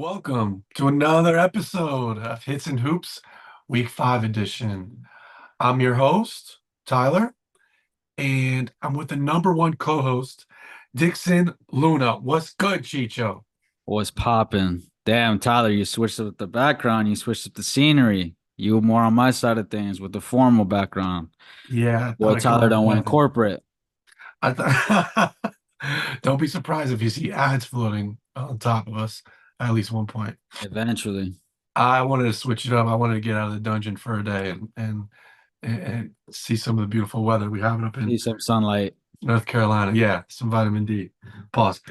Welcome to another episode of Hits and Hoops, Week 5 edition. I'm your host, Tyler, and I'm with the number one co-host, Dixon Luna. What's good, Chicho? What's popping? Damn, Tyler, you switched up the background, you switched up the scenery. You were more on my side of things with the formal background. Yeah, I Boy, thought I'd come Tyler up with don't went that. corporate. I thought Don't be surprised if you see ads floating on top of us at least one point. Eventually. I wanted to switch it up. I wanted to get out of the dungeon for a day and see some of the beautiful weather we have up in See some sunlight. North Carolina. Yeah, some vitamin D. Pause.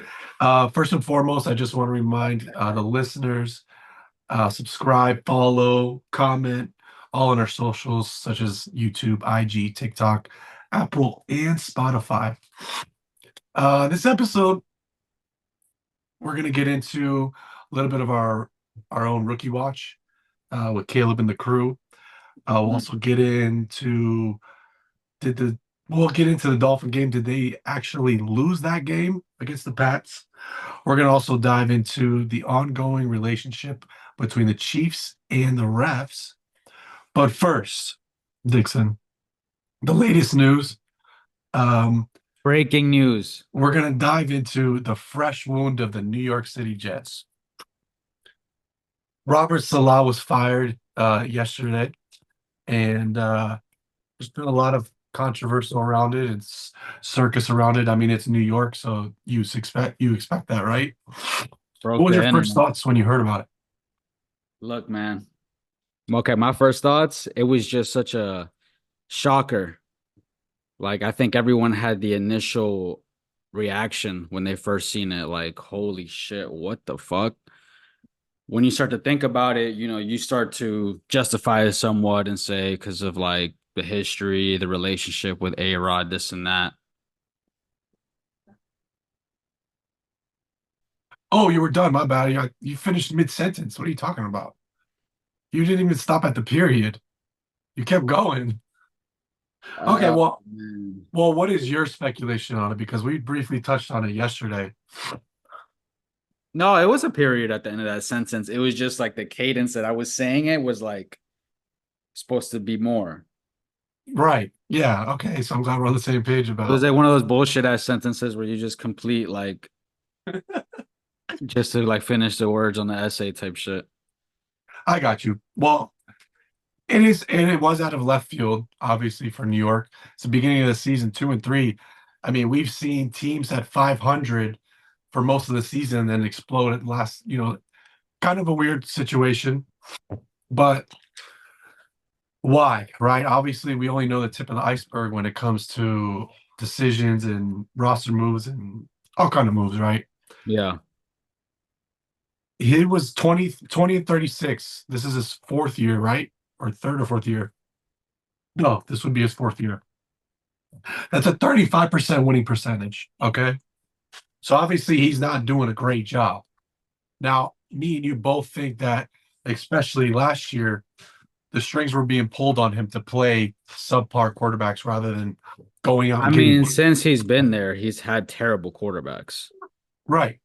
First and foremost, I just want to remind the listeners, subscribe, follow, comment, all on our socials such as YouTube, IG, TikTok, Apple, and Spotify. This episode, we're going to get into a little bit of our own rookie watch with Caleb and the crew. We'll Mm. also get into did the we'll get into the Dolphin game. Did they actually lose that game against the Pats? We're going to also dive into the ongoing relationship between the Chiefs and the refs. But first, Dixon, the latest news. Um, Breaking news. we're going to dive into the fresh wound of the New York City Jets. Robert Saleh was fired yesterday, and there's been a lot of controversial around it. It's circus around it. I mean, it's New York, so you expect that, right? What Broke was the your first internet. thoughts when you heard about it? Look, man. Okay, my first thoughts, it was just such a shocker. Like, I think everyone had the initial reaction when they first seen it, like, holy shit, what the fuck? When you start to think about it, you start to justify it somewhat and say because of like the history, the relationship with A-Rod, this and that. Oh, you were done. My bad. You finished mid-sentence. What are you talking about? You didn't even stop at the period. You kept going. Okay, Uh, well, what is your speculation on it? Because we briefly touched on it yesterday. no, it was a period at the end of that sentence. It was just like the cadence that I was saying it was like supposed to be more. Right. Yeah. Okay. So I'm glad we're on the same page It was about. like one of those bullshit ass sentences where you just complete like just to like finish the words on the essay type shit. I got you. Well, it is, and it was out of left field, obviously, for New York. It's the beginning of the season, 2-3. I mean, we've seen teams at 500 for most of the season and then explode at last, kind of a weird situation. But why, right? Obviously, we only know the tip of the iceberg when it comes to decisions and roster moves and all kind of moves, right? Yeah. He was 20 and 36. This is his fourth year, right? Or third or fourth year. No, this would be his fourth year. That's a 35% winning percentage. Okay. So obviously he's not doing a great job. Now, me and you both think that, especially last year, the strings were being pulled on him to play subpar quarterbacks rather than going out I and getting mean, since he's been there, he's had terrible quarterbacks. right.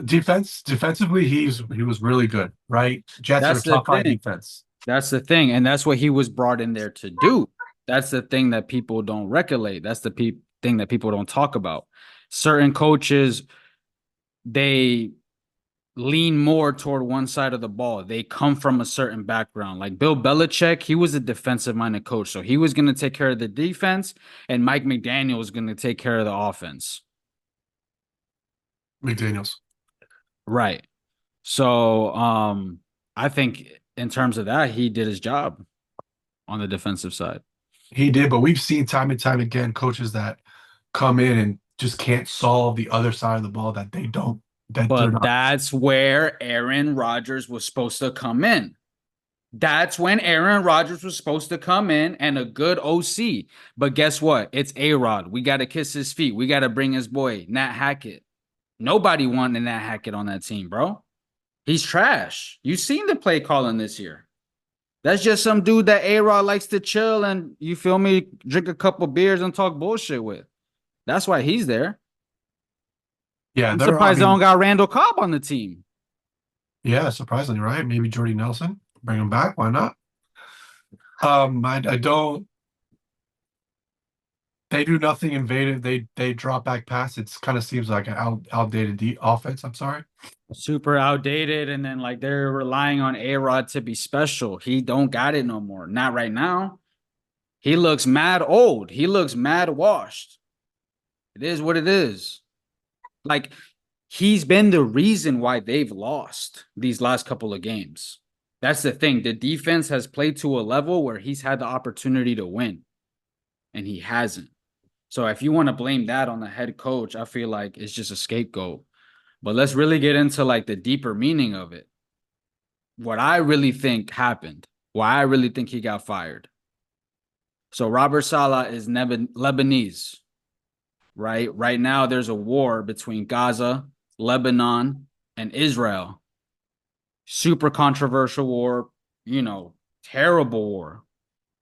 Defensively, he was really good, right? Jets are a That's the top five thing. defense. That's the thing. And that's what he was brought in there to do. That's the thing that people don't regulate. That's the thing that people don't talk about. Certain coaches, they lean more toward one side of the ball. They come from a certain background. Like Bill Belichick, he was a defensive minded coach. So he was going to take care of the defense, and Mike McDaniel was going to take care of the offense. McDaniels. Right. So I think in terms of that, he did his job on the defensive side. He did, but we've seen time and time again coaches that come in and just can't solve the other side of the ball that they're But not. that's where Aaron Rodgers was supposed to come in. That's when Aaron Rodgers was supposed to come in and a good OC. But guess what? It's A-Rod. We got to kiss his feet. We got to bring his boy, Nat Hackett. Nobody wanted Nat Hackett on that team, bro. He's trash. You seen the play calling this year. That's just some dude that A-Rod likes to chill and, you feel me, drink a couple beers and talk bullshit with. That's why he's there. Yeah, I'm they're. I surprised they don't mean, got Randall Cobb on the team. yeah, surprisingly, right? Maybe Jordy Nelson, bring him back. Why not? I don't. They do nothing invasive. They drop back pass. It kind of seems like an outdated offense. I'm sorry. Super outdated, and then like they're relying on A-Rod to be special. He don't got it no more. Not right now. He looks mad old. He looks mad washed. It is what it is. Like he's been the reason why they've lost these last couple of games. That's the thing. The defense has played to a level where he's had the opportunity to win, and he hasn't. So if you want to blame that on the head coach, I feel like it's just a scapegoat. But let's really get into like the deeper meaning of it. What I really think happened, why I really think he got fired. So Robert Saleh is Lebanese, right? Right now, there's a war between Gaza, Lebanon, and Israel. Super controversial war, terrible war.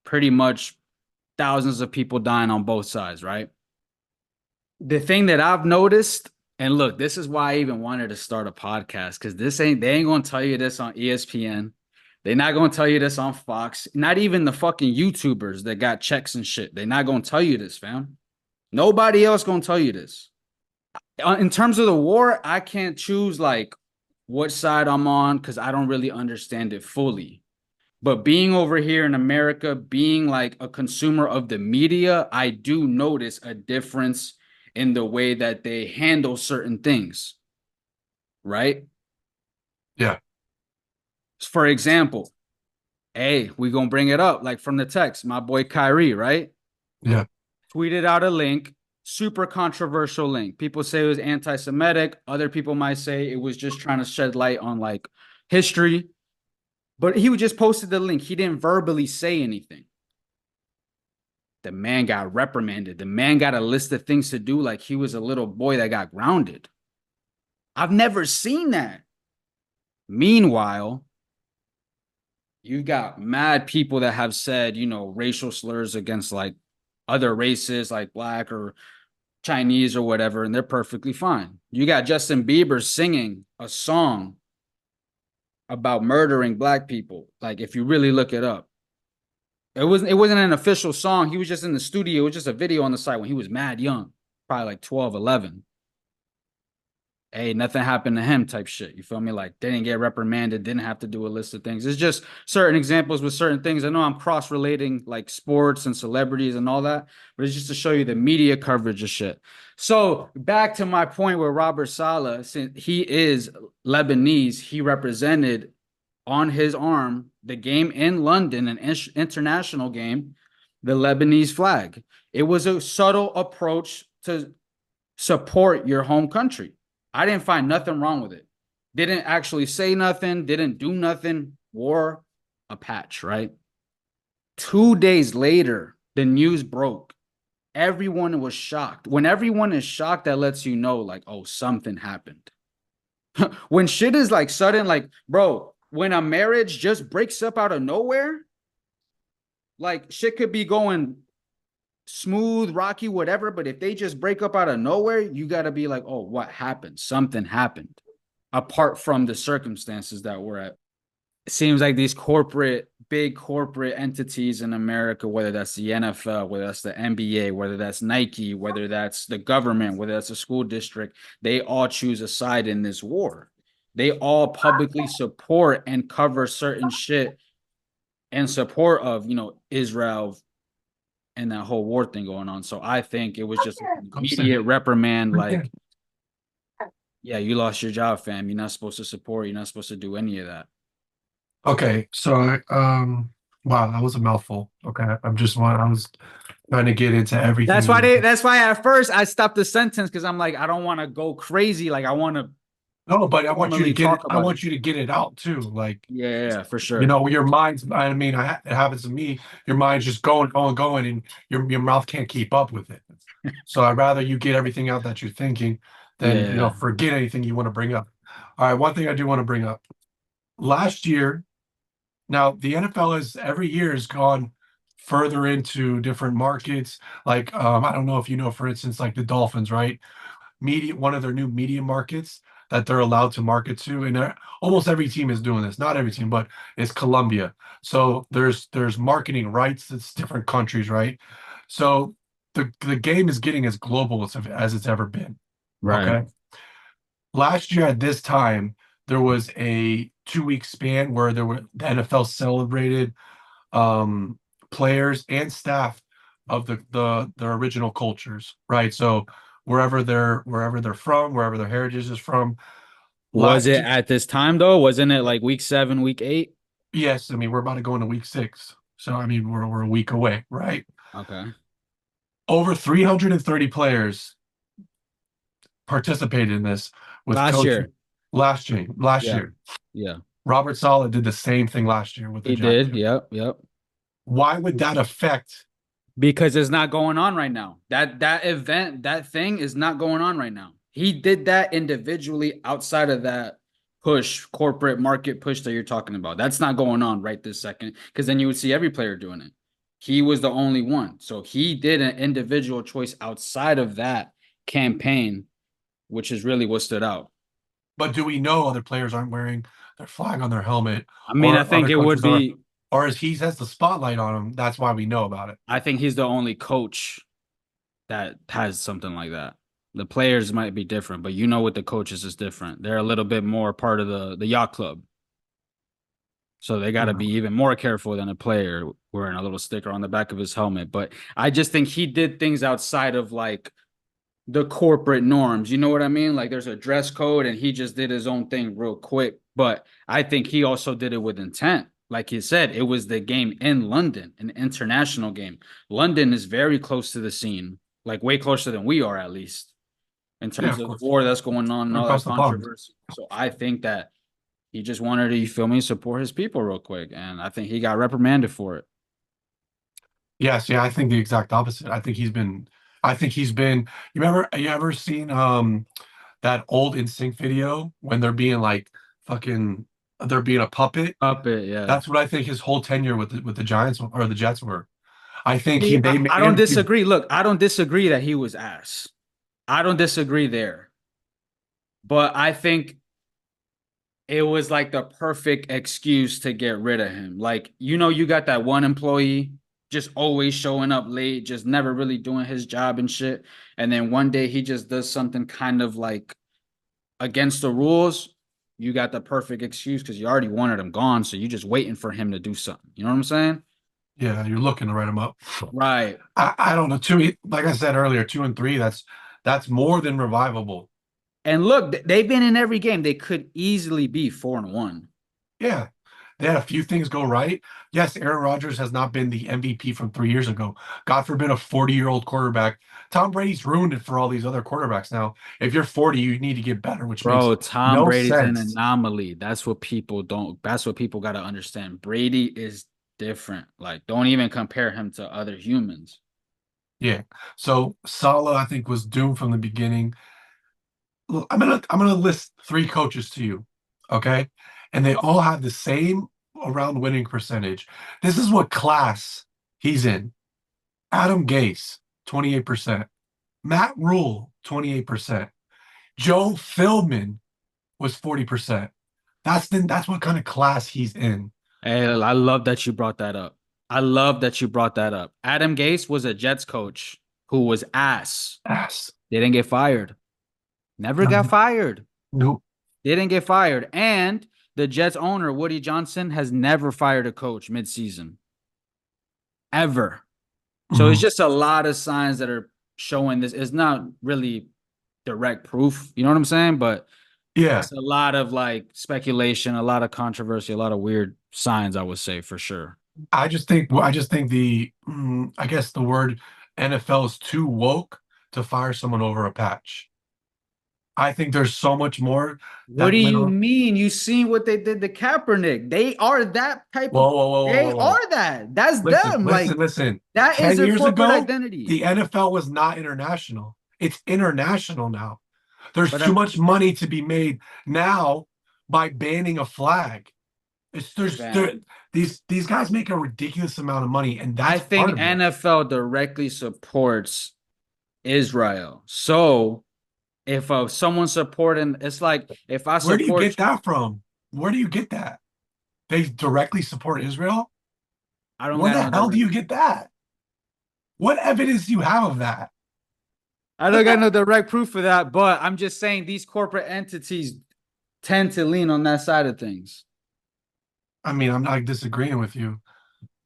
Pretty much thousands of people dying on both sides, right? The thing that I've noticed, and look, this is why I even wanted to start a podcast, because they ain't gonna tell you this on ESPN. They're not gonna tell you this on Fox. Not even the fucking YouTubers that got checks and shit. They're not gonna tell you this, fam. Nobody else gonna tell you this. In terms of the war, I can't choose like what side I'm on because I don't really understand it fully. But being over here in America, being like a consumer of the media, I do notice a difference in the way that they handle certain things, right? Yeah, For example, hey, we gonna bring it up like from the text. My boy Kyrie, right? yeah, Tweeted out a link, super controversial link. People say it was anti-Semitic. Other people might say it was just trying to shed light on like history. But he just posted the link. He didn't verbally say anything. The man got reprimanded. The man got a list of things to do like he was a little boy that got grounded. I've never seen that. Meanwhile, you've got mad people that have said, racial slurs against like other races like black or Chinese or whatever, and they're perfectly fine. You got Justin Bieber singing a song about murdering black people. Like if you really look it up. It wasn't an official song. He was just in the studio. It was just a video on the site when he was mad young, probably like 12, 11. Hey, nothing happened to him type shit. You feel me? Like they didn't get reprimanded, didn't have to do a list of things. It's just certain examples with certain things. I know I'm cross-relating like sports and celebrities and all that, but it's just to show you the media coverage of shit. So back to my point where Robert Saleh, since he is Lebanese, he represented on his arm the game in London, an international game, the Lebanese flag. It was a subtle approach to support your home country. I didn't find nothing wrong with it. Didn't actually say nothing, didn't do nothing, wore a patch, right? 2 days later, the news broke. Everyone was shocked. When everyone is shocked, that lets you know, like, oh, something happened. When shit is like sudden, like, bro, when a marriage just breaks up out of nowhere, like shit could be going smooth, rocky, whatever. But if they just break up out of nowhere, you got to be like, oh, what happened? Something happened apart from the circumstances that we're at. It seems like these big corporate entities in America, whether that's the NFL, whether that's the NBA, whether that's Nike, whether that's the government, whether that's a school district, they all choose a side in this war. They all publicly support and cover certain shit in support of, Israel and that whole war thing going on. So I think it was just an immediate reprimand, like, yeah, you lost your job, fam. You're not supposed to support, you're not supposed to do any of that. Okay, so wow, that was a mouthful. Okay, I was trying to get into everything. That's why at first I stopped the sentence because I'm like, I don't want to go crazy. Like I want to No, but I want you to formally get it. talk I about it. want you to get it out too. Like, Yeah, for sure. your mind's. I mean, it happens to me. Your mind's just going, going, going, and your mouth can't keep up with it. So I'd rather you get everything out that you're thinking than Yeah. forget anything you want to bring up. All right, one thing I do want to bring up. Last year, now the NFL has every year has gone further into different markets. Like, I don't know if you know, for instance, like the Dolphins, right? one of their new media markets that they're allowed to market to, and almost every team is doing this. Not every team, but it's Colombia. So there's marketing rights. It's different countries, right? So the game is getting as global as it's ever been. Right. Okay. Last year at this time, there was a 2 week span where the NFL celebrated um, players and staff of the original cultures, right? So wherever they're from, wherever their heritage is from. Was Last it year, at this time though? Wasn't it like week 7, week 8? yes, I mean we're about to go into week 6, so I mean we're a week away, right? Okay. Over 330 players participated in this with Last coach year. last Yeah. year. Yeah. Robert Saleh did the same thing last year with the He Giants. did. Yep. Yep. Why would that affect? Because it's not going on right now. That event, that thing is not going on right now. He did that individually outside of that push, corporate market push that you're talking about. That's not going on right this second. Because then you would see every player doing it. He was the only one. So he did an individual choice outside of that campaign, which is really what stood out. But do we know other players aren't wearing their flag on their helmet, I mean, I or think other it would coaches are, be, or as he has the spotlight on him? That's why we know about it. I think he's the only coach that has something like that. The players might be different, but you know what the coaches is different. They're a little bit more part of the yacht club. So they got to be Mhm. even more careful than a player wearing a little sticker on the back of his helmet. But I just think he did things outside of like the corporate norms. You know what I mean? Like there's a dress code and he just did his own thing real quick. But I think he also did it with intent. Like he said, it was the game in London, an international game. London is very close to the scene, like way closer than we are, at least, in Yeah, terms of of the course. war that's going on and They're all that across the pond. controversy. So I think that he just wanted to, you feel me, support his people real quick. And I think he got reprimanded for it. Yes, yeah, I think the exact opposite. I think he's been. You ever seen that old Instinct video when they're being like fucking they're being a puppet? Up it, yeah. That's what I think his whole tenure with the Giants or the Jets were. I think See, they I made don't him feel. disagree. Look, I don't disagree that he was ass. I don't disagree there. But I think it was like the perfect excuse to get rid of him. Like, you know, you got that one employee just always showing up late, just never really doing his job and shit. And then one day he just does something kind of like against the rules. You got the perfect excuse because you already wanted him gone. So you just waiting for him to do something. You know what I'm saying? Yeah, you're looking to write him up. Right. I don't know. Like I said earlier, 2-3. That's more than revivable. And look, they've been in every game. They could easily be 4-1. Yeah, they had a few things go right. Yes, Aaron Rodgers has not been the MVP from 3 years ago. God forbid a 40-year-old quarterback. Tom Brady's ruined it for all these other quarterbacks now. If you're 40, you need to get better, which makes Bro, Tom no Brady's an sense. anomaly. That's what people got to understand. Brady is different. Like, don't even compare him to other humans. Yeah. So Salah, I think, was doomed from the beginning. I'm gonna list three coaches to you, okay? And they all have the same around winning percentage. This is what class he's in. Adam Gase, 28%. Matt Rule, 28%. Joe Philbin was 40%. That's what kind of class he's in. Hey, I love that you brought that up. I love that you brought that up. Adam Gase was a Jets coach who was ass. Ass. Didn't get fired. Never got No, fired. nope. Didn't get fired. And the Jets owner, Woody Johnson, has never fired a coach midseason. Ever. So it's Mhm. just a lot of signs that are showing this. It's not really direct proof. You know what I'm saying? But Yeah. it's a lot of like speculation, a lot of controversy, a lot of weird signs, I would say for sure. I just think I guess the word NFL is too woke to fire someone over a patch. I think there's so much more What that do went you on. mean? You seen what they did to Kaepernick? They are that type of. Whoa, whoa, whoa, whoa, They whoa, whoa. are that. That's Listen, them. listen, Like listen. that is 10 their years corporate ago, identity. the NFL was not international. It's international now. There's But too much money to be made now by banning a flag. It's there's there fam, these guys make a ridiculous amount of money, and I that's part think of it. NFL directly supports Israel. So if someone's supporting, it's like if I Where do you support get that from? Where do you get that? They directly support Israel? I don't Where got the no hell do direct you get that? What evidence do you have of that? I don't got no direct proof for that, but I'm just saying these corporate entities tend to lean on that side of things. I mean, I'm not disagreeing with you.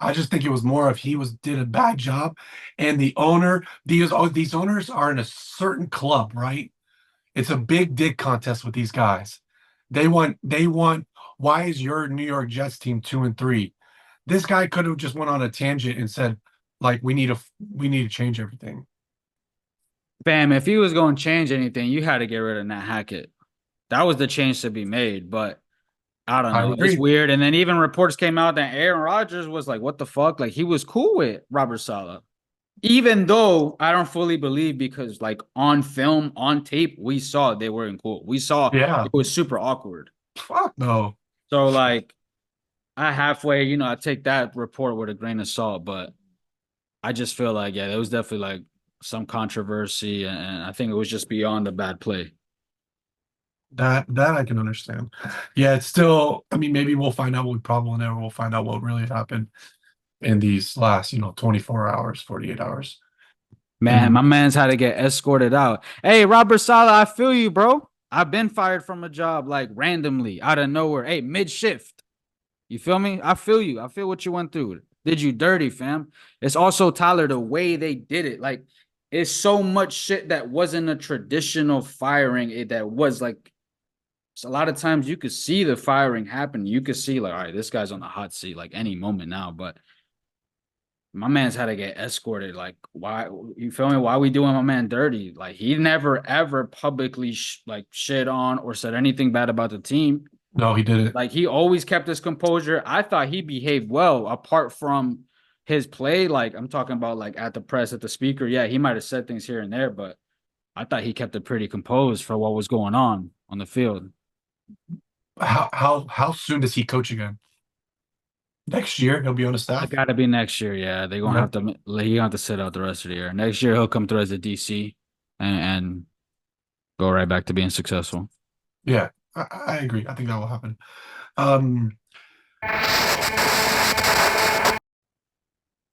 I just think it was more of he was did a bad job, and the owner, these owners are in a certain club, right? It's a big dig contest with these guys. They want. Why is your New York Jets team 2-3? This guy could have just went on a tangent and said, like, we need to change everything. Bam, if he was going to change anything, you had to get rid of Nat Hackett. That was the change to be made, but I don't I know. It's agree. weird. And then even reports came out that Aaron Rodgers was like, what the fuck? Like he was cool with Robert Saleh. Even though I don't fully believe because like on film, on tape, we saw they weren't cool. We saw Yeah. it was super awkward. Fuck no. So like I halfway, I take that report with a grain of salt, but I just feel like, yeah, there was definitely like some controversy, and I think it was just beyond a bad play. That I can understand. Yeah, it's still. I mean, maybe we'll find out. We probably never will find out what really happened in these last, 24 hours, 48 hours. Man, And my man's had to get escorted out. Hey, Robert Saleh, I feel you, bro. I've been fired from a job like randomly out of nowhere. Hey, mid shift. You feel me? I feel you. I feel what you went through. Did you dirty, fam? It's also Tyler the way they did it. Like, it's so much shit that wasn't a traditional firing. That was like so a lot of times you could see the firing happen. You could see like, all right, this guy's on the hot seat like any moment now. But my man's had to get escorted. Like, why? You feel me? Why we doing my man dirty? Like, he never ever publicly like shit on or said anything bad about the team. no, he didn't. Like, he always kept his composure. I thought he behaved well, apart from his play. Like, I'm talking about like at the press, at the speaker. Yeah, he might have said things here and there, but I thought he kept it pretty composed for what was going on the field. How soon does he coach again? Next year he'll be on the It staff. got to be next year. Yeah, they're gonna Yeah, have to. He gonna have to sit out the rest of the year. Next year he'll come through as a DC and go right back to being successful. yeah, I agree. I think that will happen. Um,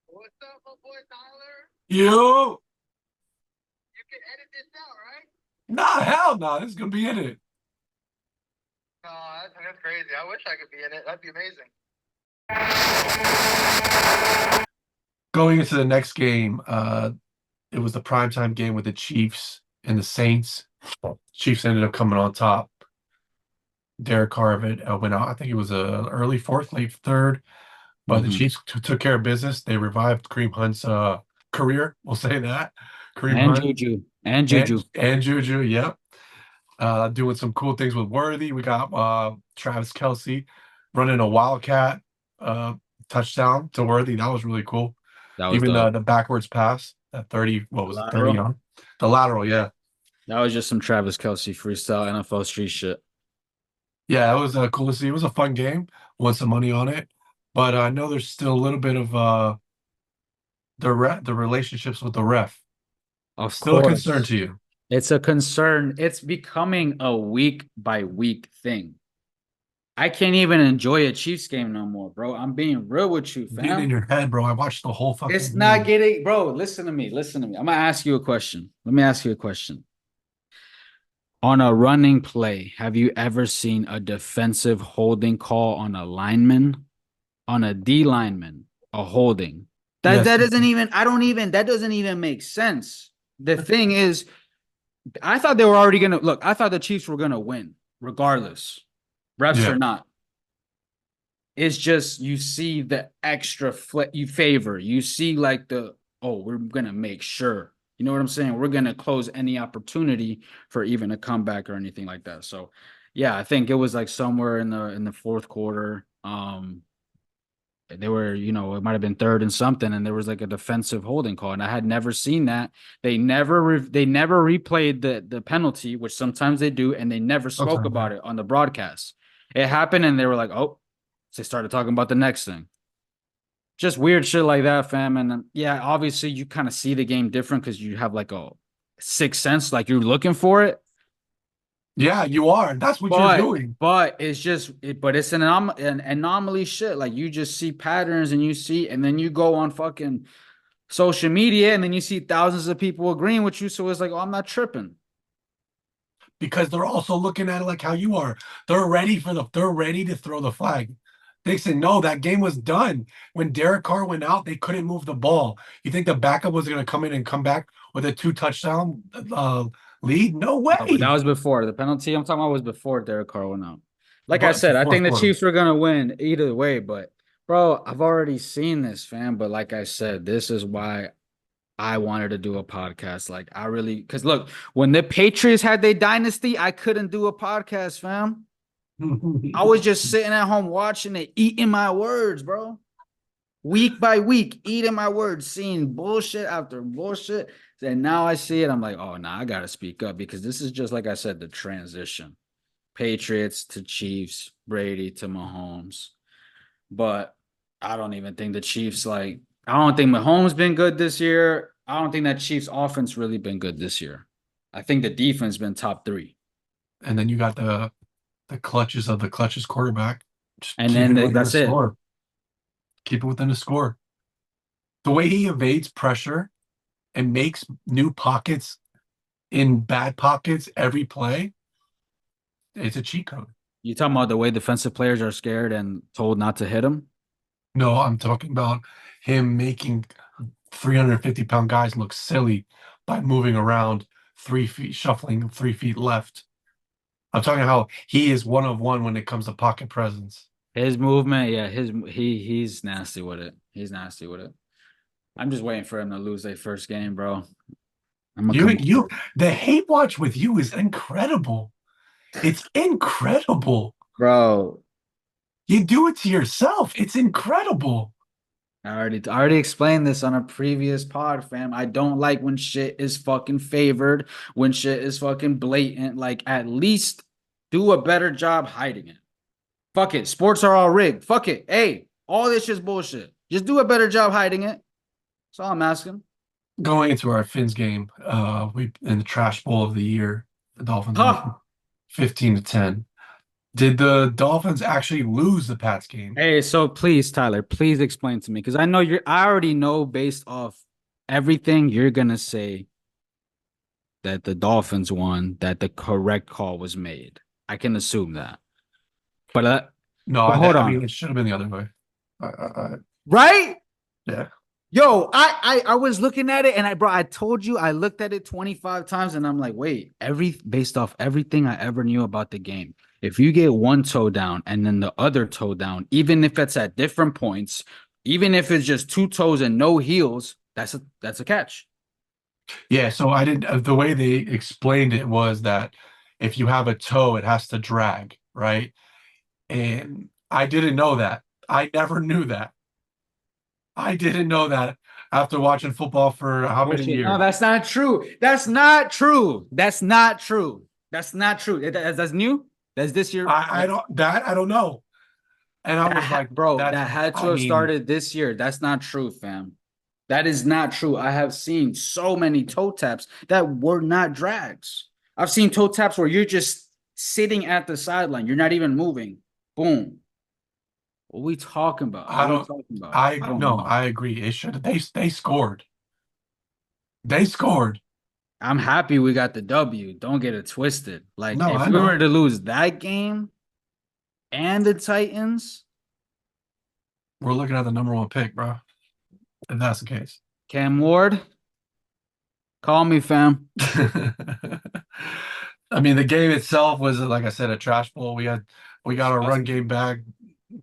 What's up, my boy Tyler? you, You can edit this out, right? nah, hell no, this is gonna be in it. No, that's crazy. I wish I could be in it. That'd be amazing. Going into the next game, it was the primetime game with the Chiefs and the Saints. Chiefs ended up coming on top. Derek Carr went out. I think it was a early fourth, late third. But the Hmm. Chiefs took care of business. They revived Kareem Hunt's career. We'll say that. Kareem And Hunt Juju and and Juju. and Juju. Yep. Doing some cool things with Worthy. We got Travis Kelsey running a wildcat uh, touchdown to Worthy. That was really cool. That was Even dope. the backwards pass at 30. What The was it? 30 lateral. on the lateral. Yeah. That was just some Travis Kelsey freestyle NFL street shit. Yeah, it was cool to see. It was a fun game. Won some money on it. But I know there's still a little bit of the relationships with the ref. Of Still a concern course, to you. it's a concern. It's becoming a week by week thing. I can't even enjoy a Chiefs game no more, bro. I'm being real with you, Getting in fam. your head, bro. I watched the whole fucking It's not game. getting, bro. Listen to me. Listen to me. I'm gonna ask you a question. Let me ask you a question. On a running play, have you ever seen a defensive holding call on a lineman, on a D lineman, a holding? Yes. That doesn't even, I don't even, that doesn't even make sense. The thing is, I thought they were already gonna look, I thought the Chiefs were gonna win, regardless, refs Yeah. or not. It's just you see the extra you favor. You see like oh, we're gonna make sure. You know what I'm saying? We're gonna close any opportunity for even a comeback or anything like that. So yeah, I think it was like somewhere in the fourth quarter. They were, it might have been third and something, and there was like a defensive holding call, and I had never seen that. They never replayed the penalty, which sometimes they do, and they never spoke Sometimes, yeah. about it on the broadcast. It happened, and they were like, "Oh," they started talking about the next thing. Just weird shit like that, fam. And yeah, obviously you kind of see the game different because you have like a sixth sense, like you're looking for it. Yeah, you are. That's what you're doing. But it's just, but it's an anomaly shit. Like you just see patterns and and then you go on fucking social media and then you see thousands of people agreeing with you. So it's like, oh, I'm not tripping. Because they're also looking at it like how you are. They're ready to throw the flag. They said no, that game was done. When Derek Carr went out, they couldn't move the ball. You think the backup was going to come in and come back with a 2 touchdown lead? No No, but that way. was before the penalty. I'm talking about was before Derek Carr went out. Like I But the said, I fourth think the quarter. Chiefs were gonna win either way. But bro, I've already seen this, fam. But like I said, this is why I wanted to do a podcast. Like I really, because look, when the Patriots had their dynasty, I couldn't do a podcast, fam. I was just sitting at home watching it, eating my words, bro. Week by week, eating my words, seeing bullshit after bullshit. And now I see it. I'm like, oh, nah, I got to speak up because this is just, like I said, the transition. Patriots to Chiefs, Brady to Mahomes. But I don't even think the Chiefs, like, I don't think Mahomes been good this year. I don't think that Chiefs offense really been good this year. I think the defense been top three. And then you got the clutches of the clutches quarterback. Just And keep then it within the that's it. score. Keep it within the score. The way he evades pressure and makes new pockets in bad pockets every play, it's a cheat code. You talking about the way defensive players are scared and told not to hit them? No, I'm talking about him making 350-pound guys look silly by moving around 3 feet, shuffling 3 feet left. I'm talking how he is one of one when it comes to pocket presence. His movement, yeah, he's nasty with it. He's nasty with it. I'm just waiting for him to lose their first game, bro. I'm gonna come You, the hate watch with you is incredible. It's incredible. bro. You do it to yourself. It's incredible. I already explained this on a previous pod, fam. I don't like when shit is fucking favored, when shit is fucking blatant. Like, at least do a better job hiding it. Fuck it. Sports are all rigged. Fuck it. Hey, all this shit's bullshit. Just do a better job hiding it. That's all I'm asking. Going into our Finns game, we in the trash bowl of the year, the Dolphins won Huh. 15-10. Did the Dolphins actually lose the Pats game? Hey, so please, Tyler, please explain to me because I already know based off everything you're gonna say that the Dolphins won, that the correct call was made. I can assume that. But No, but hold I mean on. it should have been the other way. Right? Yeah. Yo, I was looking at it and I told you I looked at it 25 times and I'm like, wait, based off everything I ever knew about the game. If you get one toe down and then the other toe down, even if it's at different points, even if it's just two toes and no heels, that's a catch. Yeah, so I didn't. The way they explained it was that if you have a toe, it has to drag, right? And I didn't know that. I never knew that. I didn't know that after watching football for how many Bullshit. No, years? that's not true. That's not true. That's not true. That's not true. That's new. That's this year. I don't know. And I was like, Bro, that's that had to I have mean, started this year. That's not true, fam. That is not true. I have seen so many toe taps that were not drags. I've seen toe taps where you're just sitting at the sideline. You're not even moving. Boom. What are we talking about? I What are we don't talking about? I I don't no, know. I agree. It should they scored. They scored. I'm happy we got the W. Don't get it twisted. Like, No, if I we were know. to lose that game and the Titans, We're looking at the number one pick, bro. If that's the case. Cam Ward, call me, fam. I mean, the game itself was, like I said, a trash bowl. We got our run game back.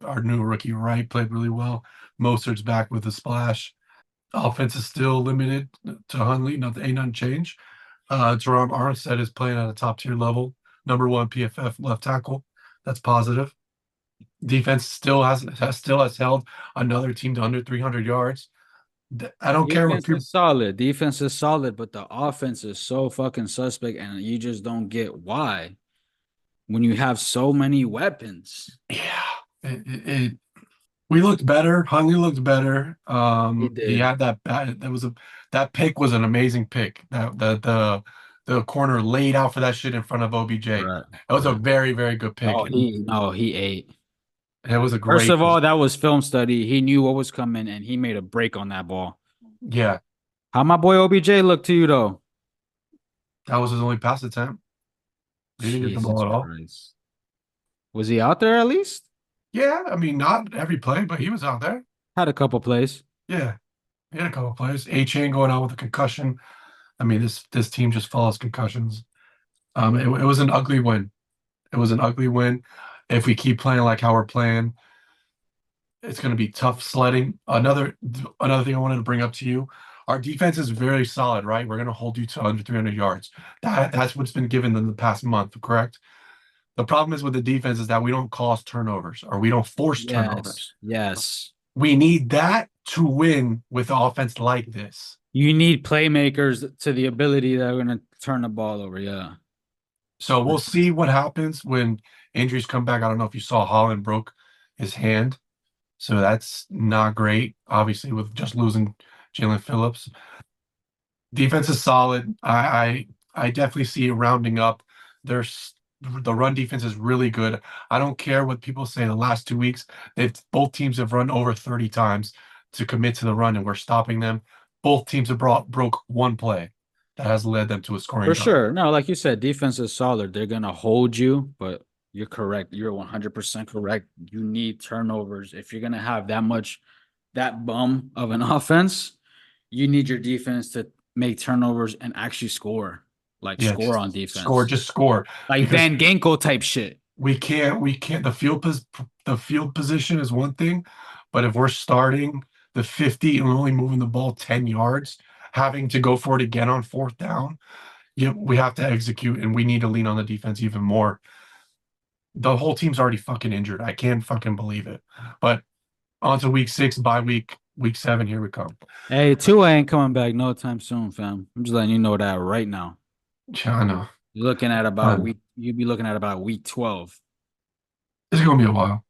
Our new rookie Wright played really well. Mostert's back with a splash. Offense is still limited to Hunley. Ain't nothing changed. Jerome Armstead is playing at a top tier level. Number one PFF left tackle. That's positive. Defense still has held another team to under 300 yards. I don't care what Defense people. is solid. Defense is solid, but the offense is so fucking suspect, and you just don't get why when you have so many weapons. Yeah, we looked better. Huntley looked better. He He did. had that pick was an amazing pick. That the the corner laid out for that shit in front of OBJ. Right. It was a very, very good pick. He ate. It was a First great of all, that was film study. He knew what was coming, and he made a break on that ball. yeah, How my boy OBJ look to you though? that was his only pass attempt. He didn't get the ball Jesus at all. Christ. Was he out there at least? Yeah, I mean, not every play, but he was out there. Had a couple plays. Yeah, he had a couple plays. A-Chain going out with a concussion. I mean, this team just follows concussions. It was an ugly win. It was an ugly win. If we keep playing like how we're playing, it's going to be tough sledding. Another thing I wanted to bring up to you, our defense is very solid, right? We're going to hold you to under 300 yards. That's what's been given in the past month, correct? The problem is with the defense is that we don't cause turnovers or we don't force turnovers. Yes. We need that to win with an offense like this. You need playmakers to the ability that are going to turn the ball over. Yeah. So we'll see what happens when injuries come back. I don't know if you saw Holland broke his hand. So that's not great, obviously, with just losing Jalen Phillips. Defense is solid. I definitely see it rounding up. There's the run defense is really good. I don't care what people say. The last 2 weeks, both teams have run over 30 times to commit to the run, and we're stopping them. Both teams have broke one play that has led them to a scoring For drive. sure. No, like you said, defense is solid. They're going to hold you, but you're correct. You're 100% correct. You need turnovers. If you're going to have that bum of an offense, you need your defense to make turnovers and actually score. Like Yeah, score on defense. just score. Like Because Van Ginkel type shit. we can't the field position is one thing, but if we're starting the 50 and we're only moving the ball 10 yards, having to go for it again on fourth down, we have to execute and we need to lean on the defense even more. The whole team's already fucking injured. I can't fucking believe it. But on to week 6, bye week 7, here we come. Hey, Tua ain't coming back no time soon, fam. I'm just letting you know that right now. Yeah, I know. You're looking at about you'd be looking at about week 12. It's gonna be a while.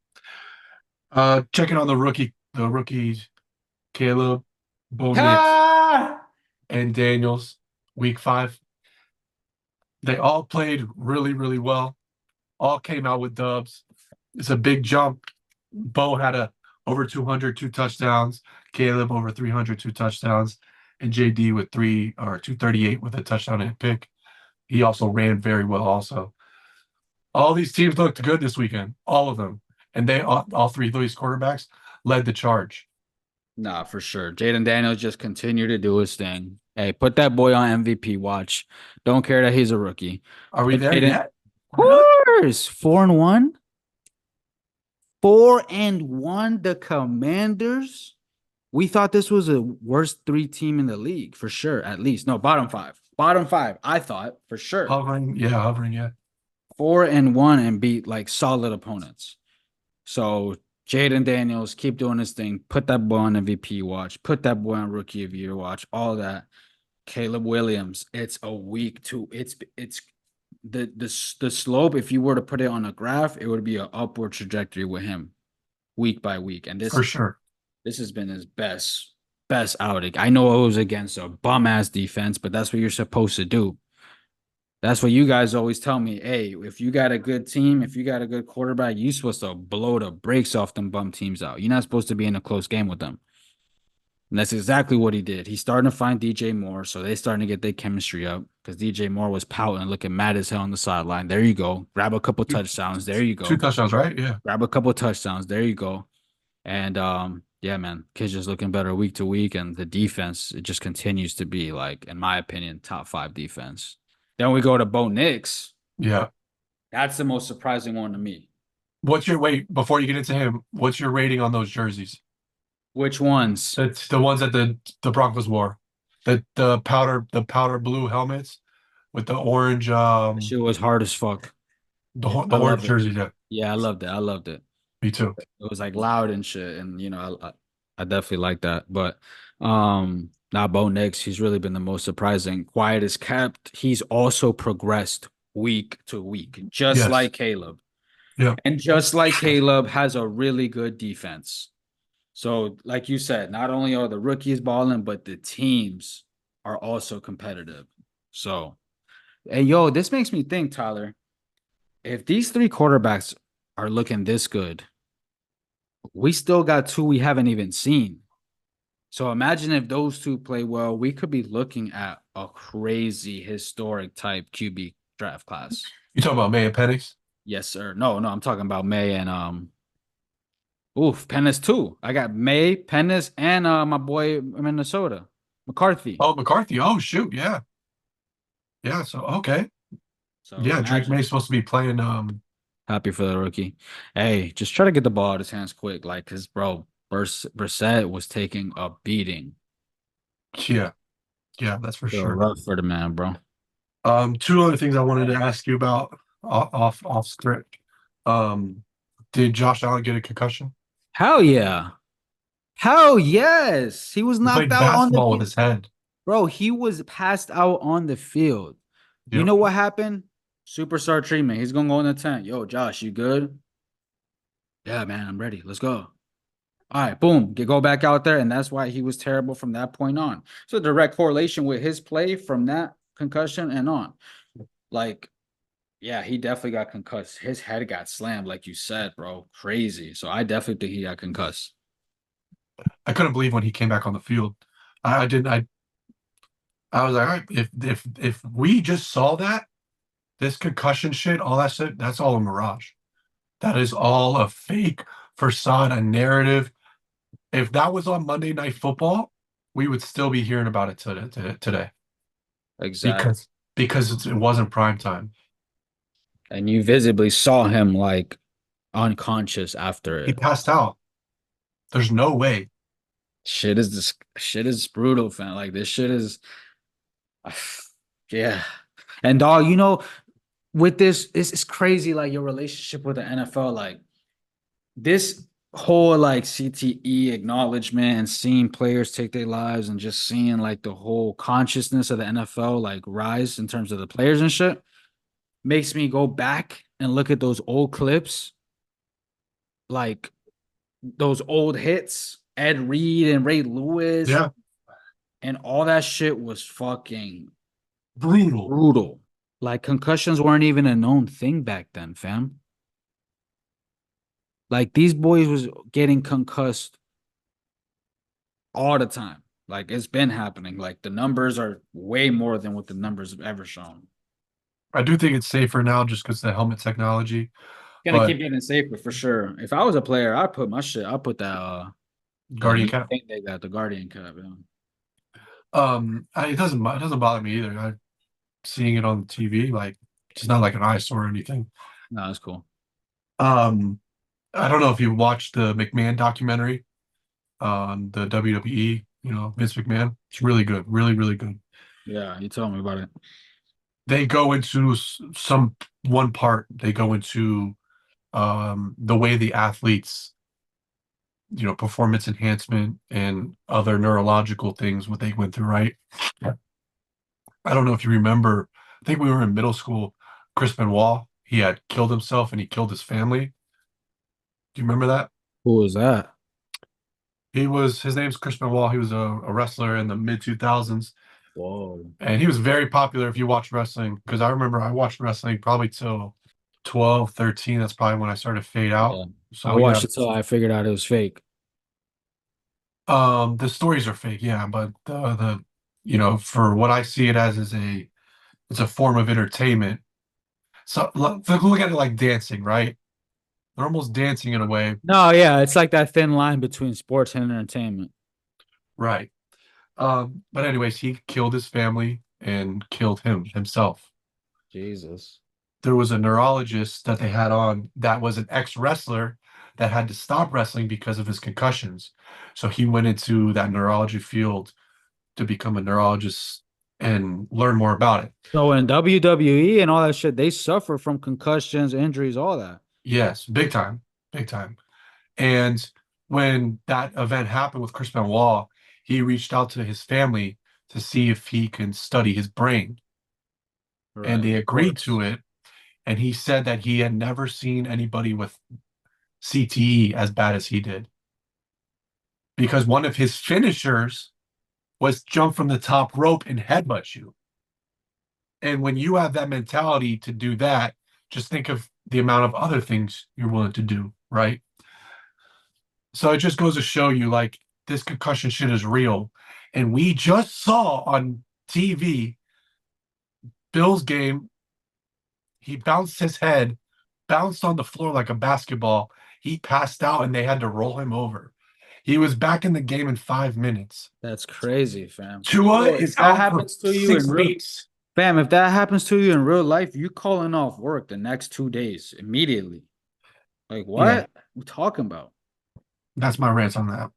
Checking on the rookies, Caleb, Bo Nix, and Daniels, week 5. They all played really, really well. All came out with dubs. It's a big jump. Bo had over 200, 2 touchdowns. Caleb over 300, 2 touchdowns. And JD with 238 with a touchdown and a pick. He also ran very well also. All these teams looked good this weekend. All of them. And all 3 of these quarterbacks led the charge. Nah, for sure. Jaden Daniels just continued to do his thing. Hey, put that boy on MVP watch. Don't care that he's a rookie. Are we there yet? Of course. 4-1. 4-1. The Commanders. We thought this was a worst 3 team in the league for sure. At least bottom 5. Bottom 5. I thought for sure. Hovering, yeah. 4-1 and beat like solid opponents. So Jaden Daniels, keep doing his thing. Put that boy on MVP watch. Put that boy on Rookie of the Year watch. All that. Caleb Williams. It's a week 2. It's the slope. If you were to put it on a graph, it would be an upward trajectory with him, week by week. And this For sure. This has been his best outing. I know it was against a bum ass defense, but that's what you're supposed to do. That's what you guys always tell me. Hey, if you got a good team, if you got a good quarterback, you're supposed to blow the brakes off them bum teams out. You're not supposed to be in a close game with them. And that's exactly what he did. He's starting to find DJ Moore, so they're starting to get their chemistry up because DJ Moore was pouting, looking mad as hell on the sideline. There you go. Grab a couple touchdowns. There you go. 2 touchdowns, right? Yeah. Grab a couple touchdowns. There you go. And yeah, man, kid's just looking better week to week, and the defense, it just continues to be, like, in my opinion, top 5 defense. Then we go to Bo Nix. Yeah. That's the most surprising one to me. Before you get into him, what's your rating on those jerseys? Which ones? It's the ones that the Broncos wore. The powder blue helmets with the orange Shit was hard as fuck. the orange jersey, yeah. Yeah, I loved it. Me too. It was like loud and shit, and I definitely like that. But now Bo Nix, he's really been the most surprising. Quiet as kept. He's also progressed week to week, just like Caleb. Yeah. And just like Caleb, has a really good defense. So, like you said, not only are the rookies balling, but the teams are also competitive. So, Hey, yo, this makes me think, Tyler. If these three quarterbacks are looking this good, we still got two we haven't even seen. So imagine if those two play well, we could be looking at a crazy historic type QB draft class. You talking about May and Penix? Yes, sir. No, no, I'm talking about May and Pennis too. I got May, Pennis, and my boy Minnesota, McCarthy. Oh, McCarthy. Oh, shoot. Yeah. Yeah. So, okay. So Yeah. Drake imagine. May's supposed to be playing. Happy for the rookie. Hey, just try to get the ball out of his hands quick, like, cause bro, Brissett was taking a beating. Yeah. Yeah. That's for Feel sure. rough for the man, bro. Two other things I wanted to ask you about off script. Um, did Josh Allen get a concussion? Hell yeah. Hell yes. He was He knocked played out on the basketball with field. his head. Bro, he was passed out on the field. You Yep. know what happened? Superstar treatment. He's gonna go in the tent. Yo, Josh, you good? Yeah, man, I'm ready. Let's go. All right, boom. Go back out there. And that's why he was terrible from that point on. So direct correlation with his play from that concussion and on. Like, yeah, he definitely got concussed. His head got slammed, like you said, bro. Crazy. So I definitely think he got concussed. I couldn't believe when he came back on the field. I didn't. I was like, all right, if we just saw that, this concussion shit, all that shit, that's all a mirage. That is all a fake facade, a narrative. If that was on Monday Night Football, we would still be hearing about it today Exactly. because it wasn't prime time. And you visibly saw him like unconscious after He it. passed out. There's no way. Shit is brutal, fam. Like this shit is yeah. And dog, with this, it's crazy, like your relationship with the NFL, like this whole like CTE acknowledgement and seeing players take their lives and just seeing like the whole consciousness of the NFL like rise in terms of the players and shit makes me go back and look at those old clips, like those old hits, Ed Reed and Ray Lewis, Yeah, and all that shit was fucking brutal. brutal. Like concussions weren't even a known thing back then, fam. Like these boys was getting concussed all the time. Like it's been happening. Like the numbers are way more than what the numbers have ever shown. I do think it's safer now just because of the helmet technology. Gonna But keep getting safer for sure. If I was a player, I'd put my shit. I'd put that Guardian new Cap, thing they got, the Guardian Cup. Yeah. it doesn't bother me either. I seeing it on TV, like it's not like an eyesore or anything. No, that's cool. Um, I don't know if you watched the McMahon documentary on the WWE, Vince McMahon. It's really good, really, really good. Yeah, you told me about it. They go into some one part, they go into the way the athletes, performance enhancement and other neurological things, what they went through, right? I don't know if you remember, I think we were in middle school, Chris Benoit, he had killed himself and he killed his family. Do you remember that? Who was that? His name's Chris Benoit. He was a wrestler in the mid 2000s. Whoa. And he was very popular if you watch wrestling, because I remember I watched wrestling probably till 12, 13. That's probably when I started to fade out. Yeah. I So yeah, watched it till I figured out it was fake. the stories are fake, yeah, but for what I see it as is it's a form of entertainment. So look at it like dancing, right? They're almost dancing in a way, No, yeah, it's like that thin line between sports and entertainment. right? But anyways, he killed his family and killed himself. Jesus. There was a neurologist that they had on that was an ex-wrestler that had to stop wrestling because of his concussions. So he went into that neurology field to become a neurologist and learn more about it. So in WWE and all that shit, they suffer from concussions, injuries, all that. Yes, big time, big time. And when that event happened with Chris Benoit, he reached out to his family to see if he can study his brain, and Right. they Of agreed to course. it. And he said that he had never seen anybody with CTE as bad as he did, because one of his finishers was jump from the top rope and headbutt you. And when you have that mentality to do that, just think of the amount of other things you're willing to do, right? So it just goes to show you like this concussion shit is real. And we just saw on TV Bill's game, he bounced his head, bounced on the floor like a basketball. He passed out and they had to roll him over. He was back in the game in 5 minutes. That's crazy, fam. Tua Yo, is if that out for happens to you in 6 weeks. fam, if that happens to you in real life, you calling off work the next 2 days immediately. Like Yeah, what? We talking about? that's my rant on that.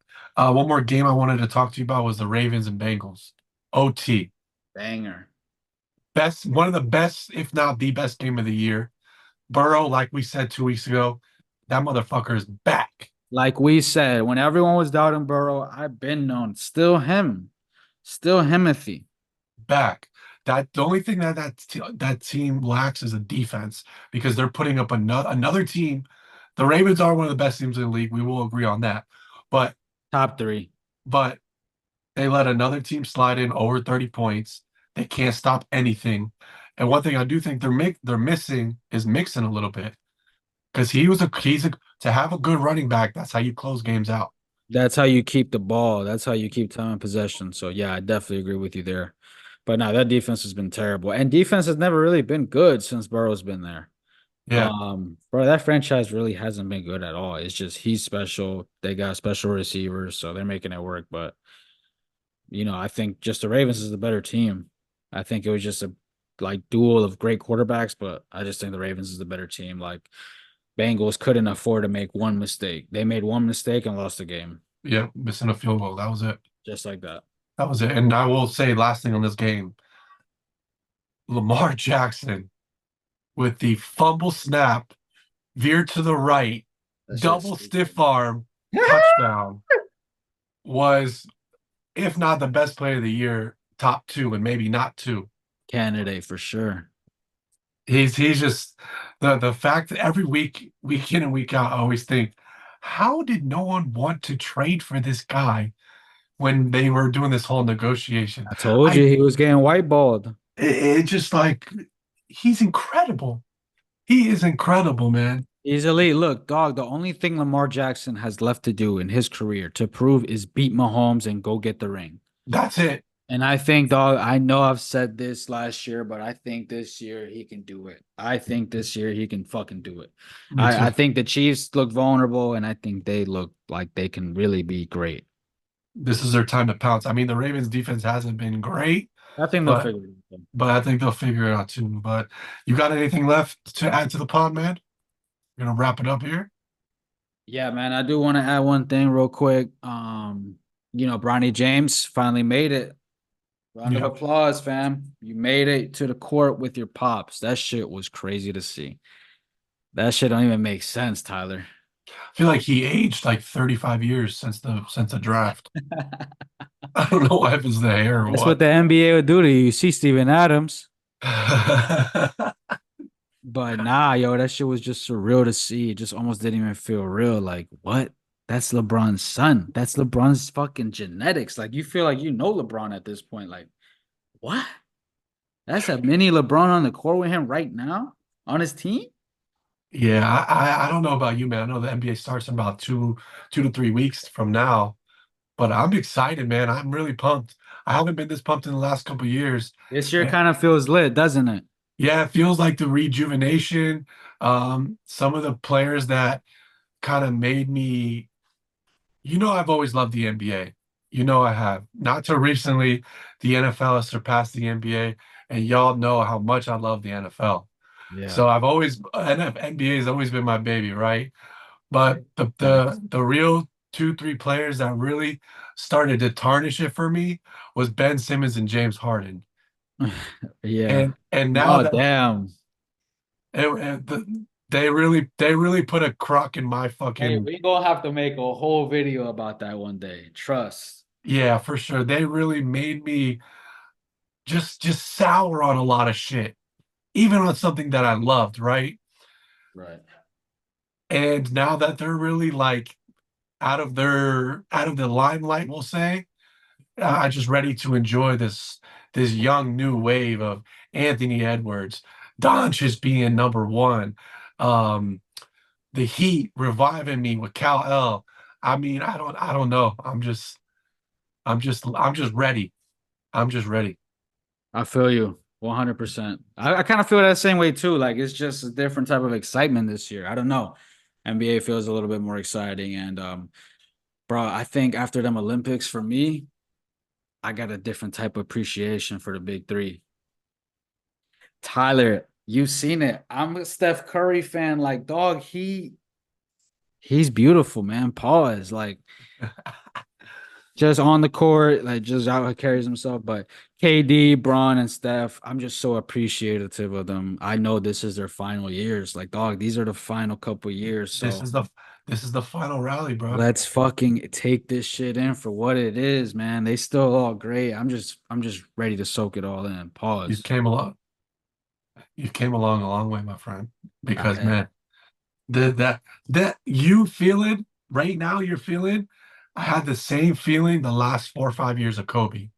One more game I wanted to talk to you about was the Ravens and Bengals. OT. Banger. One of the best, if not the best game of the year. Burrow, like we said 2 weeks ago, that motherfucker is back. Like we said, when everyone was doubting Burrow, I've been known. Still him. Still Himothy. Back. The only thing that team lacks is a defense because they're putting up another team. The Ravens are one of the best teams in the league. We will agree on that. But Top 3. but they let another team slide in over 30 points. They can't stop anything. And one thing I do think they're missing is Mixon a little bit because to have a good running back. That's how you close games out. That's how you keep the ball. That's how you keep time in possession. So yeah, I definitely agree with you there. But no, that defense has been terrible. And defense has never really been good since Burrow's been there. Yeah, Bro, that franchise really hasn't been good at all. It's just he's special. They got special receivers, so they're making it work. But I think just the Ravens is the better team. I think it was just a like duel of great quarterbacks, but I just think the Ravens is the better team. Like Bengals couldn't afford to make one mistake. They made one mistake and lost the game. yeah, missing a field goal. That was it. Just like that. That was it. And I will say, last thing on this game, Lamar Jackson with the fumble snap, veer to the right, That shit's double stupid. stiff arm touchdown was, if not the best play of the year, top two, and maybe not two. Candidate for sure. He's just the fact that every week in and week out, I always think, how did no one want to trade for this guy when they were doing this whole negotiation? I told you he was getting whiteballed. It just like he's incredible. He is incredible, man. He's elite. Look, dog, the only thing Lamar Jackson has left to do in his career to prove is beat Mahomes and go get the ring. That's it. And I think, dog, I know I've said this last year, but I think this year he can do it. I think this year he can fucking do it. I think the Chiefs look vulnerable, and I think they look like they can really be great. This is their time to pounce. I mean, the Ravens defense hasn't been great, I think they'll but figure it out. but I think they'll figure it out too. But you got anything left to add to the pod, man? We're gonna wrap it up here. Yeah, man, I do want to add one thing real quick. Bronny James finally made it. Round of Yeah. applause, fam. You made it to the court with your pops. That shit was crazy to see. That shit don't even make sense, Tyler. I feel like he aged like 35 years since the draft. I don't know if it's the hair or That's what. what the NBA would do to you. You see Steven Adams. But nah, yo, that shit was just surreal to see. It just almost didn't even feel real. Like, what? That's LeBron's son. That's LeBron's fucking genetics. Like, you feel like you know LeBron at this point. Like, what? That's a mini LeBron on the court with him right now on his team? Yeah, I don't know about you, man. I know the NBA starts in about 2 to 3 weeks from now, but I'm excited, man. I'm really pumped. I haven't been this pumped in the last couple of years. This year And kind of feels lit, doesn't it? yeah, it feels like the rejuvenation. Some of the players that kind of made me, I've always loved the NBA. I have. Not till recently, the NFL has surpassed the NBA, and y'all know how much I love the NFL. Yeah. So NBA has always been my baby, right? But the Facts. the the real 2, 3 players that really started to tarnish it for me was Ben Simmons and James Harden. Yeah. And now Oh, that damn. they really put a crock in my Hey, fucking. we gonna have to make a whole video about that one day. Trust. Yeah, for sure. They really made me just sour on a lot of shit, even on something that I loved, right? Right. And now that they're really like out of the limelight, we'll say, I just ready to enjoy this young new wave of Anthony Edwards, Doncic being number one, um, the Heat reviving me with Cal L. I mean, I don't know. I'm just ready. I'm just ready. I feel you 100%. I kind of feel that same way too. Like it's just a different type of excitement this year. I don't know. NBA feels a little bit more exciting. And bro, I think after them Olympics for me, I got a different type of appreciation for the big three. Tyler, you've seen it. I'm a Steph Curry fan. Like, dog, he's beautiful, man. Pause. Like, just on the court, like just how he carries himself. But KD, Bron, and Steph, I'm just so appreciative of them. I know this is their final years. Like, dog, these are the final couple years. This So is the this is the final rally, bro. let's fucking take this shit in for what it is, man. They still all great. I'm just ready to soak it all in. You Pause. came along. You came along a long way, my friend. Because I, man, the that you feeling right now, you're feeling. I had the same feeling the last 4 or 5 years of Kobe.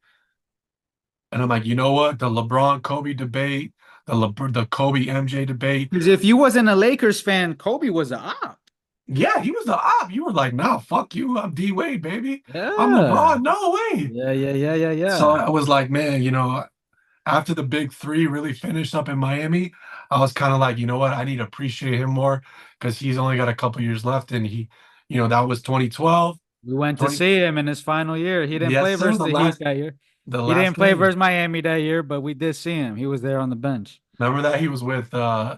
And I'm like, you know what? The LeBron Kobe debate, the Kobe MJ debate. Because if you wasn't a Lakers fan, Kobe was a op. Yeah, he was the op. You were like, nah, fuck you. I'm D Wade, baby. I'm Yeah. LeBron. No way. So Yeah. I was like, man, after the big three really finished up in Miami, I was kind of like, you know what? I need to appreciate him more because he's only got a couple years left. And that was 2012, We went to 20. see him in his final year. He didn't Yes, play sir. versus the Heat that year. The He didn't last play game. versus Miami that year, but we did see him. He was there on the bench. Remember that he was with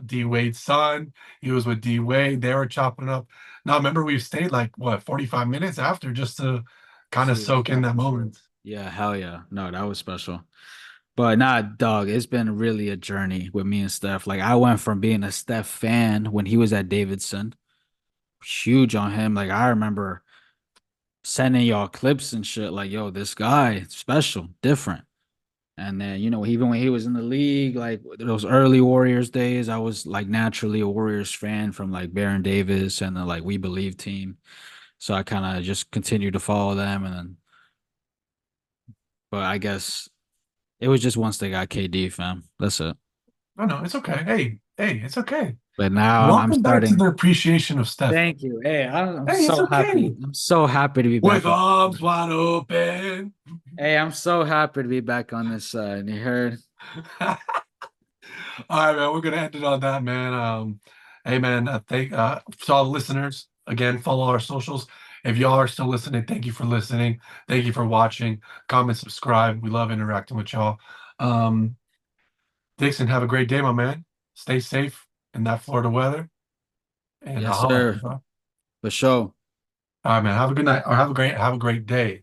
D Wade's son. He was with D Wade. They were chopping it up. Now, remember we stayed like what 45 minutes after just to kind of See them soak in back that and forth. moment. Yeah, hell yeah. No, that was special. But nah, dog, it's been really a journey with me and Steph. Like I went from being a Steph fan when he was at Davidson, huge on him. Like I remember sending y'all clips and shit like, yo, this guy, special, different. And then, even when he was in the league, like those early Warriors days, I was like naturally a Warriors fan from like Baron Davis and the like We Believe team. So I kind of just continued to follow them. But I guess it was just once they got KD, fam. That's it. No, no, it's okay. Hey, it's okay. But now I'm Welcome back to starting. the appreciation of Steph. Thank you. Hey, I'm Hey, it's so okay. happy. I'm so happy to be With back on. arms wide open. Hey, I'm so happy to be back on this side. You heard? All right, man. We're gonna end it on that, man. Hey, man. Thank to all the listeners again. Follow our socials. If y'all are still listening, thank you for listening. Thank you for watching. Comment, subscribe. We love interacting with y'all. Um, Dixon, have a great day, my man. Stay safe in that Florida weather, and I'll Yes, holler at you, sir. bro. For sure. All right, man. Have a good night, or have a great day.